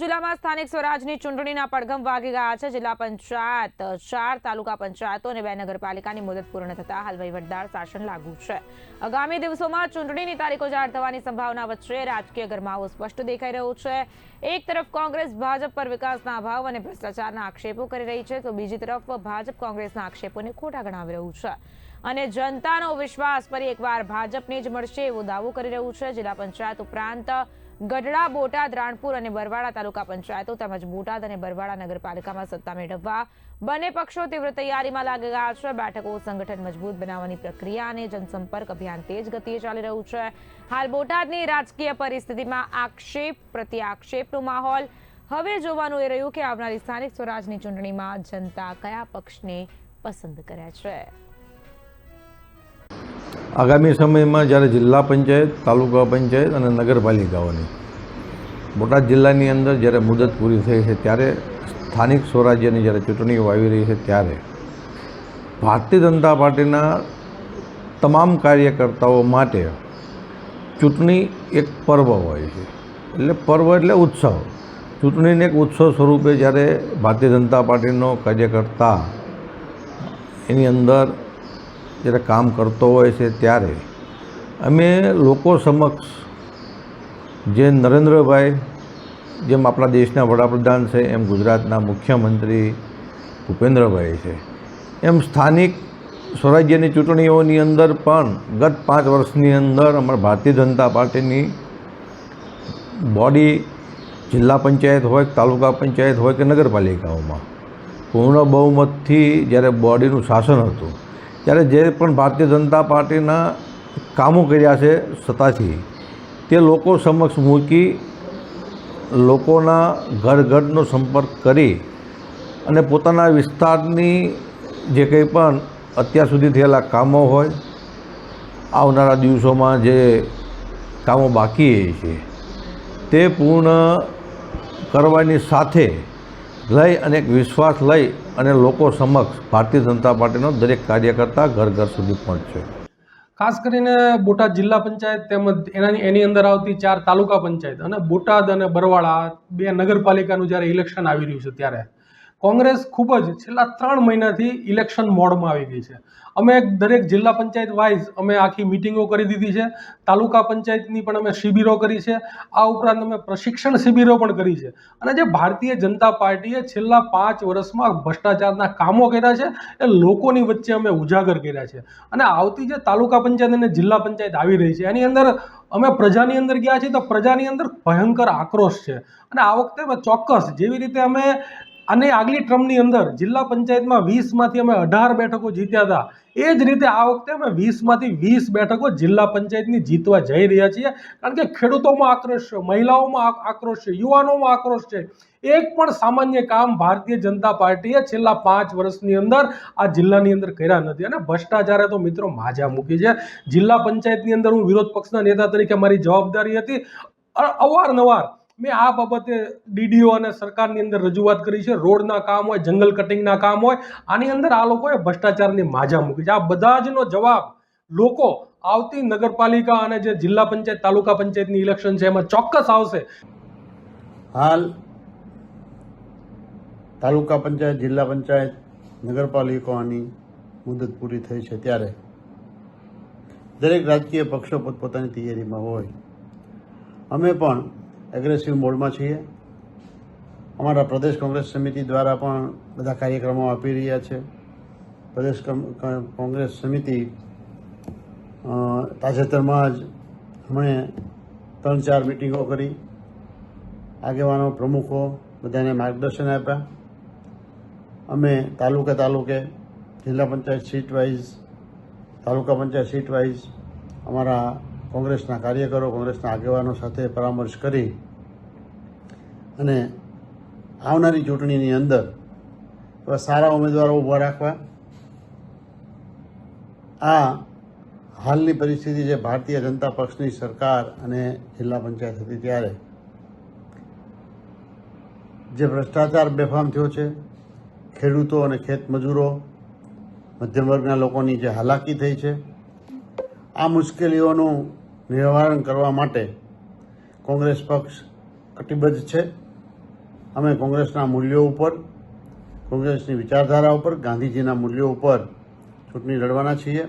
જિલ્લામાં સ્થાનિક સ્વરાજની ચૂંટણીના પડઘમ વાગી ગયા છે। જિલ્લા પંચાયત 4 તાલુકા પંચાયતો અને 2 નગરપાલિકાની મુદત પૂર્ણ થતા હાલ વહીવટદાર શાસન લાગુ છે। આગામી દિવસોમાં ચૂંટણીની તારીખો જાહેર થવાની સંભાવના વચ્ચે રાજકીય ગરમાવો સ્પષ્ટ દેખાઈ રહ્યો છે। એક તરફ કોંગ્રેસ ભાજપ પર વિકાસના અભાવ અને ભ્રષ્ટાચારના આક્ષેપો કરી રહી છે, તો બીજી તરફ ભાજપ કોંગ્રેસના આક્ષેપોને ખોટા ગણાવી રહ્યું છે અને જનતાનો વિશ્વાસ ફરી એકવાર ભાજપને જ મળશે એવો દાવો કરી રહ્યું છે। જિલ્લા પંચાયત ઉપરાંત ગઢડા, બોટાદ, રાણપુર અને બરવાડા તાલુકા પંચાયતો તેમજ બોટાદ અને બરવાડા નગરપાલિકામાં સત્તા મેળવવા બંને પક્ષો તીવ્ર તૈયારીમાં લાગી ગયા છે। બેઠકો સંગઠન મજબૂત બનાવવાની પ્રક્રિયા અને જનસંપર્ક અભિયાન તેજ ગતિએ ચાલી રહ્યું છે। હાલ બોટાદની રાજકીય પરિસ્થિતિમાં આક્ષેપ પ્રત્યાક્ષેપનો માહોલ। હવે જોવાનું એ રહ્યું કે આવનારી સ્થાનિક સ્વરાજની ચૂંટણીમાં જનતા કયા પક્ષને પસંદ કરે છે। આગામી સમયમાં જ્યારે જિલ્લા પંચાયત, તાલુકા પંચાયત અને નગરપાલિકાઓની બોટાદ જિલ્લાની અંદર જ્યારે મુદત પૂરી થઈ છે, ત્યારે સ્થાનિક સ્વરાજ્યની જ્યારે ચૂંટણીઓ આવી રહી છે, ત્યારે ભારતીય જનતા પાર્ટીના તમામ કાર્યકર્તાઓ માટે ચૂંટણી એક પર્વ હોય છે। એટલે પર્વ એટલે ઉત્સવ। ચૂંટણીને એક ઉત્સવ સ્વરૂપે જ્યારે ભારતીય જનતા પાર્ટીનો કાર્યકર્તા એની અંદર જ્યારે કામ કરતો હોય છે, ત્યારે અમે લોકો સમક્ષ જે નરેન્દ્રભાઈ, જેમ આપણા દેશના વડાપ્રધાન છે, એમ ગુજરાતના મુખ્યમંત્રી ભૂપેન્દ્રભાઈ છે, એમ સ્થાનિક સ્વરાજ્યની ચૂંટણીઓની અંદર પણ ગત 5 વર્ષની અંદર અમારા ભારતીય જનતા પાર્ટીની બોડી જિલ્લા પંચાયત હોય, તાલુકા પંચાયત હોય કે નગરપાલિકાઓમાં પૂર્ણ બહુમતથી જ્યારે બોડીનું શાસન હતું, ત્યારે જે પણ ભારતીય જનતા પાર્ટીના કામો કર્યા છે સત્તાથી, તે લોકો સમક્ષ મૂકી લોકોના ઘરનો સંપર્ક કરી અને પોતાના વિસ્તારની જે કંઈ પણ અત્યાર સુધી થયેલા કામો હોય, આવનારા દિવસોમાં જે કામો બાકી છે તે પૂર્ણ કરવાની સાથે લઈ અને એક વિશ્વાસ લઈ અને લોકો સમક્ષ ભારતીય જનતા પાર્ટીનો દરેક કાર્યકર્તા ઘર સુધી પહોંચશે। ખાસ કરીને બોટાદ જિલ્લા પંચાયત તેમજ એની અંદર આવતી 4 તાલુકા પંચાયત અને બોટાદ અને બરવાડા 2 નગરપાલિકાનું જ્યારે ઇલેક્શન આવી રહ્યું છે, ત્યારે કોંગ્રેસ ખૂબ જ છેલ્લા 3 મહિનાથી ઇલેક્શન મોડમાં આવી ગઈ છે। અમે દરેક જિલ્લા પંચાયત વાઇઝ અમે આખી મિટિંગો કરી દીધી છે, તાલુકા પંચાયતની પણ અમે શિબિરો કરી છે, આ ઉપરાંત અમે પ્રશિક્ષણ શિબિરો પણ કરી છે। અને જે ભારતીય જનતા પાર્ટીએ છેલ્લા 5 વર્ષમાં ભ્રષ્ટાચારના કામો કર્યા છે, એ લોકોની વચ્ચે અમે ઉજાગર કર્યા છે। અને આવતી જે તાલુકા પંચાયત અને જિલ્લા પંચાયત આવી રહી છે, એની અંદર અમે પ્રજાની અંદર ગયા છીએ, તો પ્રજાની અંદર ભયંકર આક્રોશ છે। અને આ વખતે ચોક્કસ જેવી રીતે અમે અને આગલી ટર્મની અંદર જિલ્લા પંચાયતમાં 20માંથી અમે 18 બેઠકો જીત્યા હતા, એ જ રીતે આ વખતે અમે 20માંથી 20 બેઠકો જિલ્લા પંચાયતની જીતવા જઈ રહ્યા છીએ। કારણ કે ખેડૂતોમાં આક્રોશ છે, મહિલાઓમાં આક્રોશ છે, યુવાનોમાં આક્રોશ છે। એક પણ સામાન્ય કામ ભારતીય જનતા પાર્ટીએ છેલ્લા 5 વર્ષની અંદર આ જિલ્લાની અંદર કર્યા નથી। અને ભ્રષ્ટાચારે તો મિત્રો માજા મૂકી છે। જિલ્લા પંચાયતની અંદર હું વિરોધ પક્ષના નેતા તરીકે મારી જવાબદારી હતી, અવારનવાર મેં આ બાબતે ડીડીઓ અને સરકારની અંદર રજૂઆત કરી છે। રોડના કામ હોય, જંગલ કટિંગના કામ હોય, આની અંદર આ લોકોએ ભ્રષ્ટાચારની માજા મૂકી છે। આ બધા જનો જવાબ લોકો આવતી નગરપાલિકા અને જે જિલ્લા પંચાયત, તાલુકા પંચાયતની ઇલેક્શન છે, એમાં ચોક્કસ આવશે। હાલ તાલુકા પંચાયત, જિલ્લા પંચાયત, નગરપાલિકાઓની મુદત પૂરી થઈ છે, ત્યારે દરેક રાજકીય પક્ષો પોતપોતાની તૈયારીમાં હોય। અમે પણ એગ્રેસિવ મોડમાં છીએ। અમારા પ્રદેશ કોંગ્રેસ સમિતિ દ્વારા પણ બધા કાર્યક્રમો આપી રહ્યા છે। પ્રદેશ કોંગ્રેસ સમિતિ તાજેતરમાં જ અમે 3-4 મિટિંગો કરી, આગેવાનો, પ્રમુખો બધાને માર્ગદર્શન આપ્યા। અમે તાલુકે જિલ્લા પંચાયત સીટ વાઇઝ, તાલુકા પંચાયત સીટ વાઇઝ અમારા કોંગ્રેસના કાર્યકરો, કોંગ્રેસના આગેવાનો સાથે પરામર્શ કરી અને આવનારી ચૂંટણીની અંદર એવા સારા ઉમેદવારો ઊભા રાખવા। આ હાલની પરિસ્થિતિ જે ભારતીય જનતા પક્ષની સરકાર અને જિલ્લા પંચાયત હતી, ત્યારે જે ભ્રષ્ટાચાર બેફામ થયો છે, ખેડૂતો અને ખેત મજૂરો, મધ્યમ વર્ગના લોકોની જે હાલાકી થઈ છે, આ મુશ્કેલીઓનું નિવારણ કરવા માટે કોંગ્રેસ પક્ષ કટિબદ્ધ છે। અમે કોંગ્રેસના મૂલ્યો ઉપર, કોંગ્રેસની વિચારધારા ઉપર, ગાંધીજીના મૂલ્યો ઉપર ચૂંટણી લડવાના છીએ.